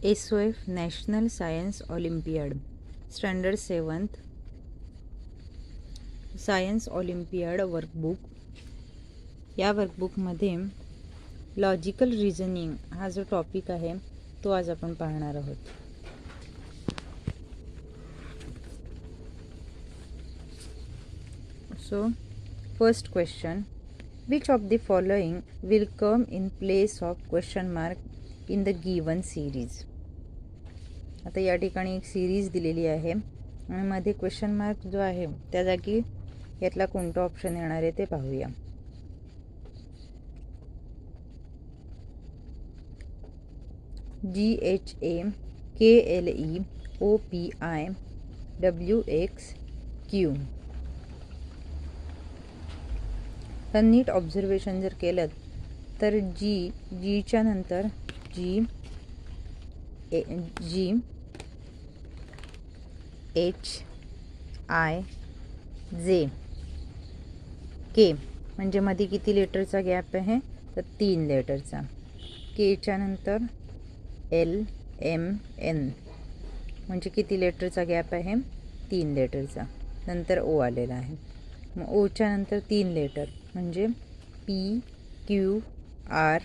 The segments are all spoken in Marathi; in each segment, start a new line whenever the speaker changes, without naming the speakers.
SOF national science Olympiad standard 7th science Olympiad workbook. या वर्कबुकमध्ये लॉजिकल रिझनिंग हा जो टॉपिक आहे तो आज आपण पाहणार आहोत. So first question, which of the following will come in place of question mark in the given series. आता या ठिकाणी एक सिरीज दिलेली आहे आणि मध्ये क्वेश्चन मार्क जो आहे त्या जागी यातला कोणता ऑप्शन येणार आहे ते पाहूया. GHA KLE OPI WXQ. तर नीट ऑब्झर्वेशन जर केलं तर जीच्या नंतर G H I J K म्हणजे मध्ये किती लेटरचा गॅप आहे तर 3 लेटरचा. K च्या नंतर L M N म्हणजे किती लेटरचा गॅप आहे 3 लेटरचा. नंतर O आलेला आहे. मग O च्या नंतर 3 लेटर म्हणजे P Q R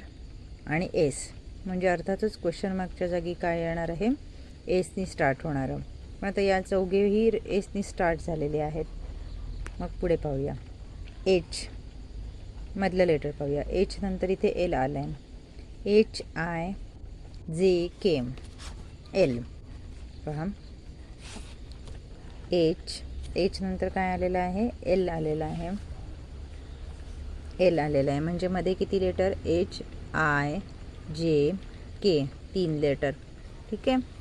आणि S म्हणजे अर्थातच क्वेश्चन मार्कच्या जागी काय येणार आहे एसनी स्टार्ट होणार. पण आता या चौघेही एसनी स्टार्ट झालेले आहेत. मग पुढे पाहूया. H मधलं लेटर पाहूया. H नंतर इथे L आलं आहे. H I J K L पहा. H नंतर काय आलेलं आहे L आलेला आहे. L आलेला आहे म्हणजे मध्ये किती letter H I J K 3 letter. ठीक आहे.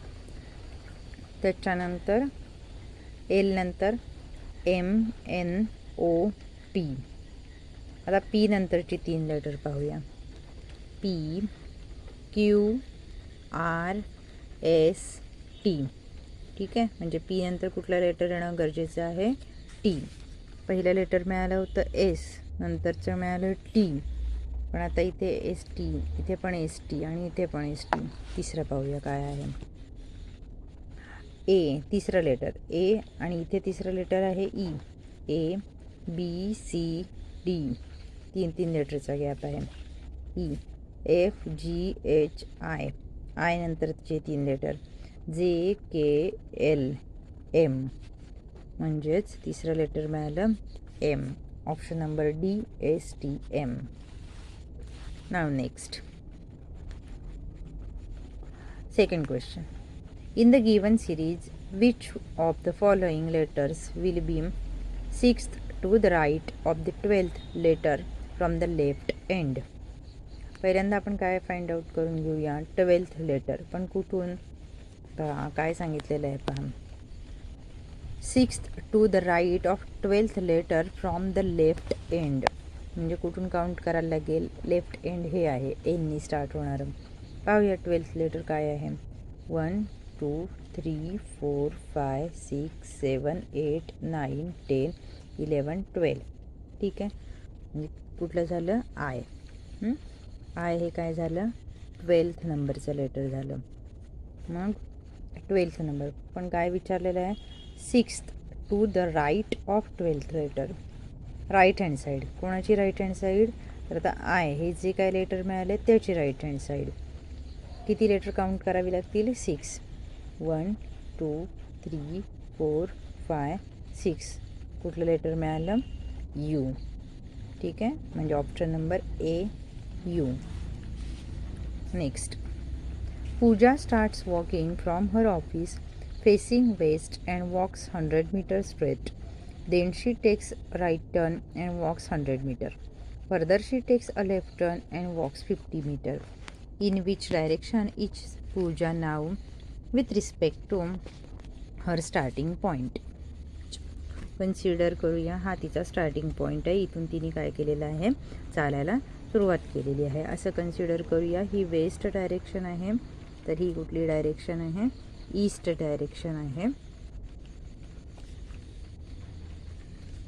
त्याच्यानंतर L नंतर M N O P. आता P नंतरची 3 लेटर पाहूया. P Q R S T. ठीक आहे. म्हणजे P नंतर कुठला लेटर येणं गरजेचं आहे T. पहिलं लेटर मिळालं होतं S, नंतरचं मिळालं T. पण आता इथे ST, इथे पण ST आणि इथे पण ST. तिसरं पाहूया काय आहे. A तिसरं लेटर A आणि इथे तिसरं लेटर आहे E. A B C D 3 लेटरचा गॅप आहे. E F G H I I नंतरचे 3 letter J K L M म्हणजेच तिसरं लेटर मिळालं M. Option number D S T M. Now next second question. In the given series, which of the following letters will be 6th to the right of the 12th letter from the left end? पहिल्यांदा आपण काय फाइंड आउट करून घेऊया 12th लेटर. पण कुठून काय सांगितलेलं आहे पहा. 6th to the right of 12th letter from the left end म्हणजे कुठून काउंट करायला लागेल. लेफ्ट एंड हे आहे एननी स्टार्ट होणार. पाहूया 12th लेटर काय आहे. 1 2 3 4 5 6 7 8 9 10 11 12. ठीक आहे. म्हणजे कुठलं झालं आय. आय हे काय झालं 12th नंबरचं लेटर झालं. मग 12th नंबर पण काय विचारलेलं आहे 6th to the right of 12th letter. Right hand side. कोणाची राईट हँड साईड तर आता आय हे जे काय लेटर मिळाले त्याची राईट हँड साईड. किती लेटर काउंट करावी लागतील 6. 1 2 3 4 5 6. कुठलं लेटर मिळालं यू. ठीक आहे. म्हणजे option number A U. Next. Pooja starts walking from her office facing west and walks 100 meters straight. Then she takes a right turn and walks 100 meter. Further she takes a left turn and walks 50 meter. In which direction is Pooja now with respect to her starting point? Consider करूया. हा तिचा स्टार्टिंग पॉईंट आहे. इथून तिने काय केलेलं आहे चालायला सुरुवात केलेली आहे असं कन्सिडर करूया. ही वेस्ट डायरेक्शन आहे तर ही कुठली डायरेक्शन आहे ईस्ट डायरेक्शन आहे.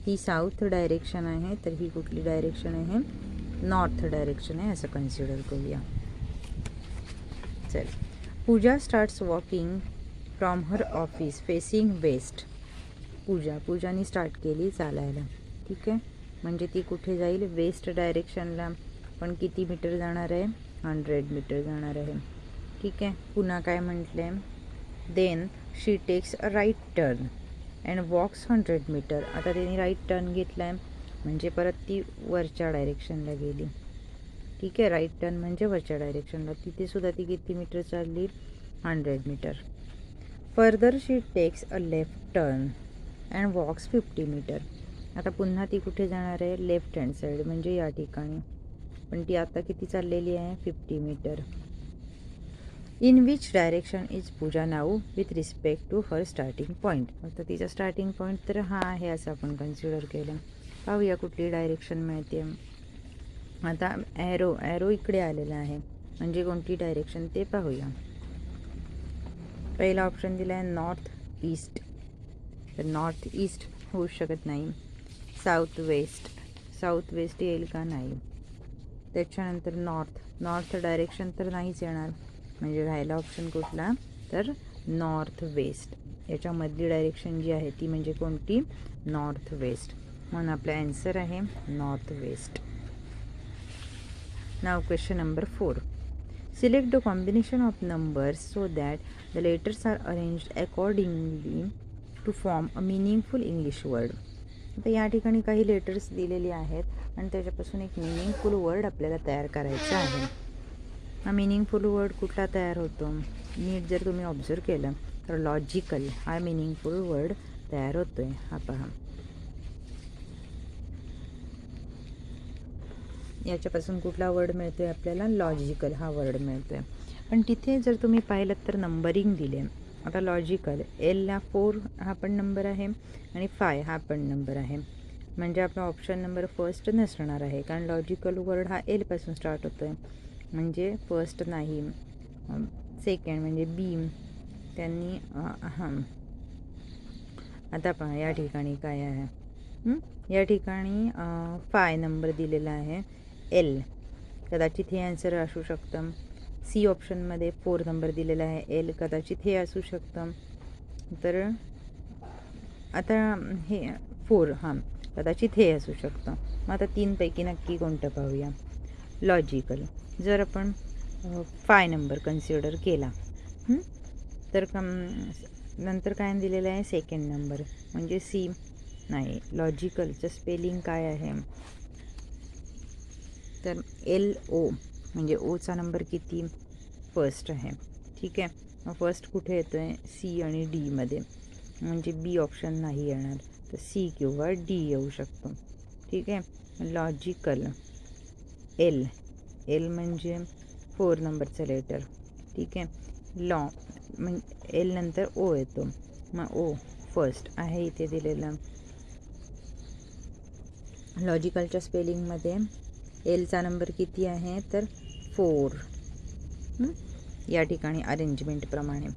ही साऊथ डायरेक्शन आहे तर ही कुठली डायरेक्शन आहे नॉर्थ डायरेक्शन आहे असं कन्सिडर करूया. चल Pooja starts walking from her office facing west. पूजाने स्टार्ट केली चालायला. ठीक आहे, म्हणजे ती कुठे जाईल? वेस्ट डायरेक्शनला. पण किती मीटर जाणार आहे? 100 मीटर जाणार आहे. ठीक आहे, पुन्हा काय म्हटलं आहे? Then she takes a right turn and walks 100 metre. आता तिने राईट टर्न घेतला आहे म्हणजे परत ती वरच्या डायरेक्शनला गेली. ठीक आहे, राईट टर्न म्हणजे वरच्या डायरेक्शनला. तिथे सुद्धा ती किती मीटर चालली? 100 metre. Further she takes a left turn and walks 50 metre. आता पुन्हा ती कुठे जाणार आहे? लेफ्ट हँड साईड म्हणजे या ठिकाणी. पण ती आता किती चाललेली आहे? 50 metre. In which direction is Pooja now with respect to her starting point. आता तिचा स्टार्टिंग पॉईंट तर हा आहे असं आपण कन्सिडर केलं. पाहूया कुठली डायरेक्शन मिळते. आता ॲरो इकडे आलेला आहे म्हणजे कोणती डायरेक्शन ते पाहूया. पहिला ऑप्शन दिला आहे नॉर्थ ईस्ट, तर नॉर्थ ईस्ट होऊ शकत नाही. साऊथ वेस्ट येईल का? नाही. त्याच्यानंतर नॉर्थ डायरेक्शन तर नाहीच येणार, म्हणजे राहिला ऑप्शन कुठला? तर नॉर्थ वेस्ट. याच्यामधली डायरेक्शन जी आहे ती म्हणजे कोणती? North west. म्हणून आपला ॲन्सर आहे north west. Now question number 4. Select the combination of numbers so that the letters are arranged accordingly to form a meaningful English word. आता या ठिकाणी काही लेटर्स दिलेली आहेत आणि त्याच्यापासून एक मिनिंगफुल वर्ड आपल्याला तयार करायचा आहे. हा मिनिंगफुल वर्ड कुठला तयार होतो? नीट जर तुम्ही ऑब्झर्व केलं तर लॉजिकल हा मिनिंगफुल वर्ड तयार होतो आहे. हा पहा, याच्यापासून कुठला वर्ड मिळतो आहे आपल्याला? लॉजिकल हा वर्ड मिळतो आहे. पण तिथे जर तुम्ही पाहिलं तर नंबरिंग दिले. आता लॉजिकल एलला 4 हा पण नंबर आहे आणि 5 हा पण नंबर आहे, म्हणजे आपला ऑप्शन नंबर फर्स्ट नसणार आहे, कारण लॉजिकल वर्ड हा एलपासून स्टार्ट होतो आहे. म्हणजे फर्स्ट नाही, सेकंड म्हणजे बी त्यांनी हां. आता पहा या ठिकाणी काय आहे? या ठिकाणी 5 नंबर दिलेला आहे. एल कदाचित हे आन्सर असू शकतं. सी ऑप्शनमध्ये 4 नंबर दिलेला आहे. एल कदाचित हे असू शकतं. तर आता हे 4 कदाचित हे असू शकतं. मग आता 3पैकी नक्की कोणतं पाहूया. लॉजिकल जर आपण 5 नंबर कन्सिडर केला तर नंतर काय दिलेलं आहे? सेकंड नंबर म्हणजे सी नाही. लॉजिकलचं स्पेलिंग काय आहे? तर LO म्हणजे ओचा नंबर किती? फर्स्ट आहे. ठीक आहे, मग फर्स्ट कुठे येतो आहे? सी आणि डीमध्ये, म्हणजे बी ऑप्शन नाही येणार, तर सी किंवा डी येऊ शकतो. ठीक आहे, लॉजिकल एल म्हणजे 4 नंबरचं लेटर. ठीक आहे, लॉ म्हणजे एल नंतर ओ येतो, मग ओ फर्स्ट आहे इथे दिलेलं. लॉजिकलच्या स्पेलिंगमध्ये एलचा नंबर किती आहे? तर 4 या ठिकाणी अरेंजमेंटप्रमाणे.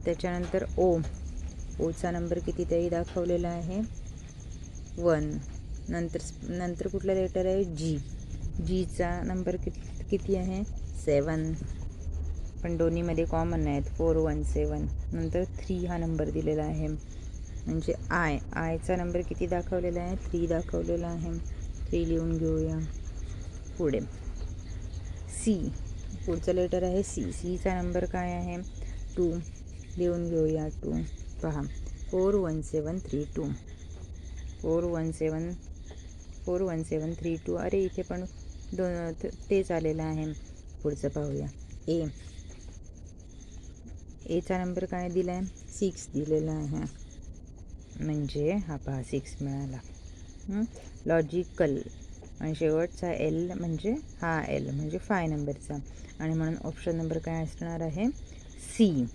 त्याच्यानंतर ओचा नंबर किती तरी दाखवलेला आहे? 1. नंतर कुठला लेटर आहे? जीचा नंबर किती आहे? 7. पण दोन्हीमध्ये कॉमन आहेत, 4 1 7. नंतर 3 हा नंबर दिलेला आहे, म्हणजे आयचा नंबर किती दाखवलेला आहे? 3 दाखवलेला आहे. 3 लिहून घेऊया. पुढे सी, पुढचं लेटर आहे सीचा नंबर काय आहे? 2 लिहून घेऊया. 2 पहा, 4 1 7 3 2. 4 1 7 3 2. अरे इथे पण तेच आलेलं आहे. पुढचं पाहूया. एचा नंबर काय दिला आहे? 6 दिलेला आहे, म्हणजे हा पहा 6 मिळाला. लॉजिकल आणि शेवटचा एल म्हणजे हा एल म्हणजे 5 नंबरचा, आणि म्हणून ऑप्शन नंबर काय असणार आहे? सी.